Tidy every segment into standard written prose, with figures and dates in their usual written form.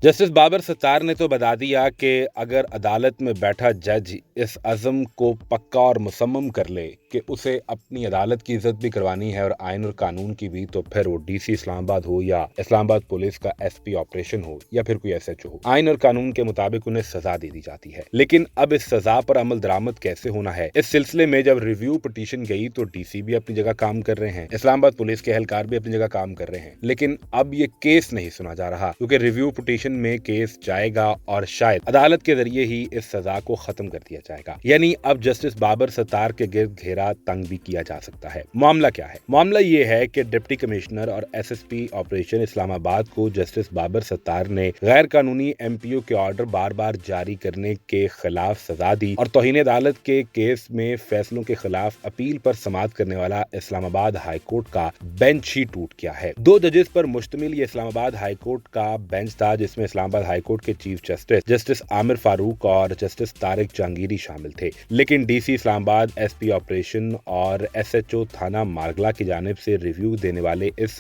Justice Babar Sattar ने तो बता दिया कि अगर अदालत में बैठा जज इस अज़म को पक्का और मुसम्मम कर ले कि उसे अपनी अदालत की इज्जत भी करवानी है और आइन और कानून की भी, तो फिर वो डीसी इस्लामाबाद हो या इस्लामाबाद पुलिस का एसपी ऑपरेशन हो या फिर कोई एसएचओ हो, आइन और कानून के मुताबिक उन्हें सजा दे दी जाती है। लेकिन अब इस सजा पर अमल दरामद कैसे होना है, इस सिलसिले में जब रिव्यू पिटीशन गई तो डीसी भी अपनी जगह काम कर रहे हैं, इस्लामाबाद पुलिस के एहलकार भी अपनी जगह काम कर रहे हैं, लेकिन अब ये केस नहीं सुना जा रहा क्योंकि रिव्यू पिटीशन में केस जाएगा और शायद अदालत के जरिए ही इस सजा को खत्म कर दिया जाएगा। यानी अब जस्टिस बाबर सत्तार के गिर्द घेरा तंग भी किया जा सकता है। मामला क्या है? मामला ये है कि डिप्टी कमिश्नर और एसएसपी ऑपरेशन इस्लामाबाद को जस्टिस बाबर सत्तार ने गैर कानूनी एमपीओ के ऑर्डर बार बार जारी करने के खिलाफ सजा दी और तौहीन अदालत के केस में फैसलों के खिलाफ अपील पर समाअत करने वाला इस्लामाबाद हाई कोर्ट का बेंच ही टूट गया है। 2 जजेस पर मुश्तमिल ये इस्लामाबाद हाई कोर्ट का बेंच था, जिसमें इस्लामाबाद हाई कोर्ट के चीफ जस्टिस आमिर फारूक और जस्टिस तारिक जहांगीरी शामिल थे। लेकिन डीसी इस्लामाबाद, एसपी ऑपरेशन और एसएचओ थाना मारगला की जानिब से रिव्यू देने वाले इस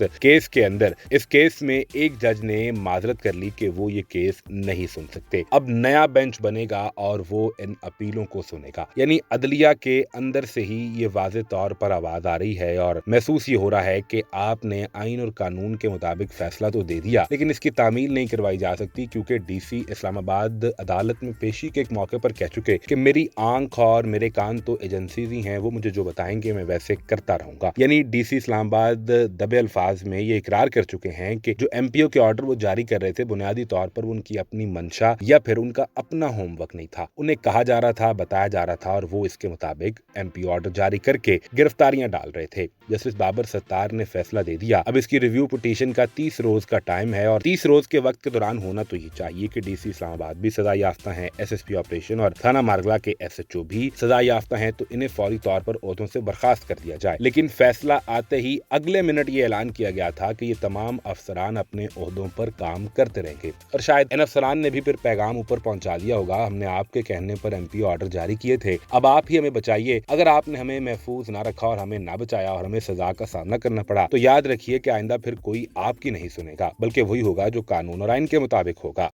केस में एक जज ने माजरत कर ली कि वो ये केस नहीं सुन सकते। अब नया बेंच बनेगा और वो इन अपीलों को सुनेगा। यानी अदलिया के अंदर से ही ये वाज़ेह तौर पर आवाज आ रही है और महसूस ये हो रहा है कि आपने आइन और कानून के मुताबिक फैसला तो दे दिया, लेकिन इसकी तामील नहीं करवाई जा सकती क्योंकि डीसी इस्लामाबाद अदालत में पेशी के एक मौके पर कह चुके कि मेरी आंख और मेरे कान तो एजेंसीज ही हैं, वो मुझे जो बताएंगे मैं वैसे करता रहूंगा। यानी डीसी इस्लामाबाद दबे अल्फाज में ये इकरार कर चुके हैं कि जो एमपीओ के ऑर्डर वो जारी कर रहे थे बुनियादी तौर पर वो उनकी अपनी मंशा या फिर उनका अपना होमवर्क नहीं था। उन्हें कहा जा रहा था, बताया जा रहा था और वो इसके मुताबिक एमपीओ ऑर्डर जारी करके गिरफ्तारियां डाल रहे थे। जस्टिस बाबर सत्तार ने फैसला दे दिया। अब इसकी रिव्यू पिटीशन का 30 रोज का टाइम है और 30 रोज के वक्त के दौरान होना तो ये चाहिए कि डीसी इस्लामाबाद भी सजा याफ्ता हैं, एसएसपी ऑपरेशन और थाना मारगला के एसएचओ भी सजा याफ्ता हैं, तो इन्हें फौरी तौर पर ओहदों से बर्खास्त कर दिया जाए। लेकिन फैसला आते ही अगले मिनट ये ऐलान किया गया था कि ये तमाम अफसरान अपने ओहदों पर काम करते रहेंगे और शायद इन अफसरान ने भी फिर पैगाम ऊपर पहुंचा दिया होगा, हमने आपके कहने पर एमपीओ ऑर्डर जारी किए थे, अब आप ही हमें बचाइए। अगर आपने हमें महफूज ना रखा और हमें ना बचाया और हमें सजा का सामना करना पड़ा तो याद रखिए कि आइंदा फिर कोई आपकी नहीं सुनेगा, बल्कि वही होगा जो कानून और आइन के मुताबिक होगा।